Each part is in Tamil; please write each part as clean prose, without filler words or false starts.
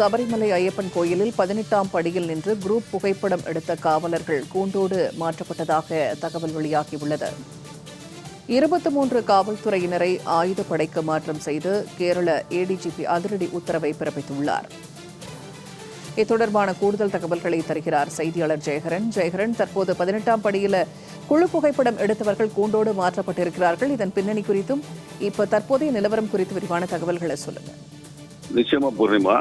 சபரிமலை ஐயப்பன் கோயிலில் 18ஆம் படியில் நின்று குரூப் புகைப்படம் எடுத்த காவலர்கள் கூண்டோடு மாற்றப்பட்டதாக தகவல் வெளியாகியுள்ளது. 23 காவல்துறையினரை ஆயுதப்படைக்கு மாற்றம் செய்து கேரள ஏடிஜிபி அதிரடி உத்தரவை பிறப்பித்துள்ளார். இது தொடர்பான கூடுதல் தகவல்களை தருகிறார் செய்தியாளர் ஜெயகரன். தற்போது 18ஆம் படியில் குழு புகைப்படம் எடுத்தவர்கள் கூண்டோடு மாற்றப்பட்டிருக்கிறார்கள். இதன் பின்னணி குறித்தும் தற்போதைய நிலவரம் குறித்து விரிவான தகவல்களை சொல்லுங்கள். நிச்சயமா பூர்ணிமா,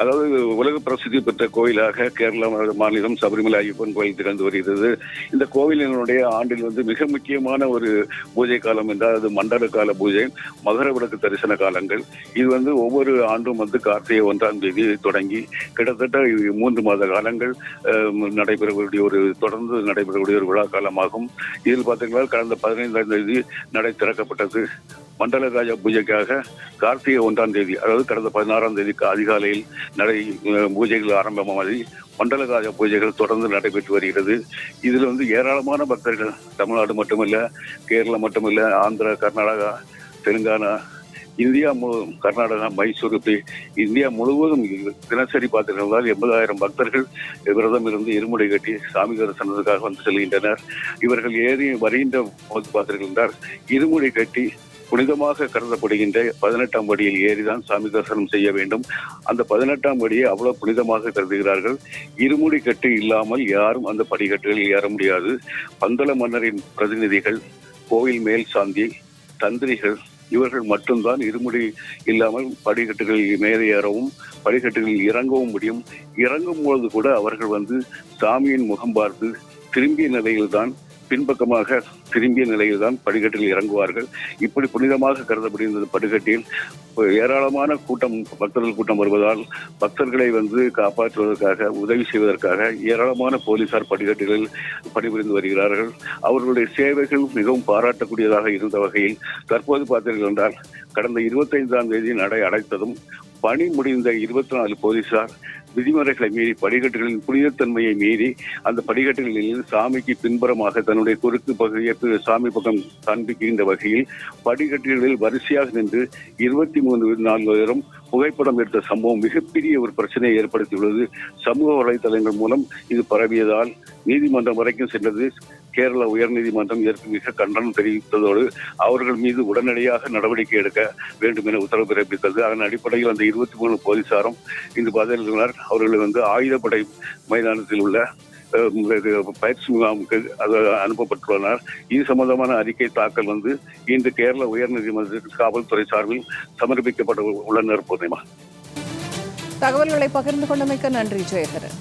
அதாவது உலக பிரசித்தி பெற்ற கோயிலாக கேரள மாநிலம் சபரிமலை ஐயப்பன் கோயில் திறந்து வருகிறது. இந்த கோவிலினுடைய ஆண்டில் மிக முக்கியமான ஒரு பூஜை காலம் என்றால் அது மண்டல கால பூஜை, மகர விளக்கு தரிசன காலங்கள். இது ஒவ்வொரு ஆண்டும் கார்த்திகை 1ஆம் தேதி தொடங்கி கிட்டத்தட்ட 3 மாத காலங்கள் தொடர்ந்து நடைபெறக்கூடிய ஒரு விழா காலமாகும். இதில் பார்த்தீங்கன்னா கடந்த 15ஆம் தேதி நடை திறக்கப்பட்டது. மண்டல காஜ பூஜைக்காக கார்த்திகை 1ஆம் தேதி, அதாவது கடந்த 16ஆம் தேதிக்கு அதிகாலையில் பூஜைகள் ஆரம்பமாகி மண்டல காஜ பூஜைகள் தொடர்ந்து நடைபெற்று வருகிறது. இதில் ஏராளமான பக்தர்கள் தமிழ்நாடு மட்டுமல்ல, கேரளா மட்டுமல்ல, ஆந்திரா, கர்நாடகா, தெலுங்கானா, இந்தியா கர்நாடகா, மைசூர், இந்தியா முழுவதும் தினசரி பார்த்திருந்தால் 80,000 பக்தர்கள் விரதம் இருந்து இருமுடி கட்டி சாமி தரிசனத்துக்காக செல்கின்றனர். இவர்கள் ஏறி வருகின்ற போது பார்த்திருக்கின்றார், இருமுடி கட்டி புனிதமாக கருதப்படுகின்ற 18ஆம் படியில் ஏறிதான் சாமி தரிசனம் செய்ய வேண்டும். அந்த 18ஆம் படியை அவ்வளவு புனிதமாக கருதுகிறார்கள். இருமுடி கட்டு இல்லாமல் யாரும் அந்த படிக்கட்டுகளில் ஏற முடியாது. பந்தள மன்னரின் பிரதிநிதிகள், கோவில் மேல் சாந்தி, தந்திரிகள் இவர்கள் மட்டும்தான் இருமுடி இல்லாமல் படிக்கட்டுகளில் மேலே ஏறவும் படிக்கட்டுகளில் இறங்கவும் முடியும். இறங்கும் பொழுது கூட அவர்கள் சாமியின் முகம் பார்த்து பின்பக்கமாக திரும்பிய நிலையில்தான் படிக்கட்டில் இறங்குவார்கள். இப்படி புனிதமாக கருதப்படுகின்ற படிக்கட்டில் ஏராளமான பக்தர்கள் கூட்டம் வருவதால் பக்தர்களை காப்பாற்றுவதற்காக, உதவி செய்வதற்காக ஏராளமான போலீசார் படிக்கட்டுகளில் பணிபுரிந்து வருகிறார்கள். அவர்களுடைய சேவைகள் மிகவும் பாராட்டக்கூடியதாக இருந்த வகையில் தற்போது பார்த்தீர்கள் என்றால் கடந்த 25ஆம் தேதி நடை அடைத்ததும் பணி முடிந்த 24 போலீசார் விதிமுறைகளை மீறி படிக்கட்டுகளின் புனிதத்தன்மையை மீறி அந்த படிக்கட்டுகளில் சாமிக்கு பின்புறமாக தன்னுடைய குறுக்கு பகுதியை சாமி பக்கம் காண்பிக்கின்ற வகையில் படிக்கட்டுகளில் வரிசையாக நின்று 23 பேரும் புகைப்படம் எடுத்த சம்பவம் மிகப்பெரிய ஒரு பிரச்சனையை ஏற்படுத்தியுள்ளது. சமூக வலைதளங்கள் மூலம் இது பரவியதால் நீதிமன்றம் வரைக்கும் சென்றது. கேரள உயர்நீதிமன்றம் இதற்கு மிக கண்டனம் தெரிவித்ததோடு அவர்கள் மீது உடனடியாக நடவடிக்கை எடுக்க வேண்டும் என உத்தரவு பிறப்பித்தது. அதன் அடிப்படையில் அந்த 23 போலீசாரும் இந்த பதில்களார் அவர்கள் ஆயுதப்படை மைதானத்தில் உள்ள பயிற்சி முகாமுக்கு அனுப்பப்பட்டுள்ளனர். இது சம்பந்தமான அறிக்கை தாக்கல் இன்று கேரள உயர்நீதிமன்றத்தில் காவல்துறை சார்பில் சமர்ப்பிக்கப்பட உள்ளனர். பூர்ணிமா, தகவல்களை பகிர்ந்து கொண்டமைக்கு நன்றி ஜெயகரன்.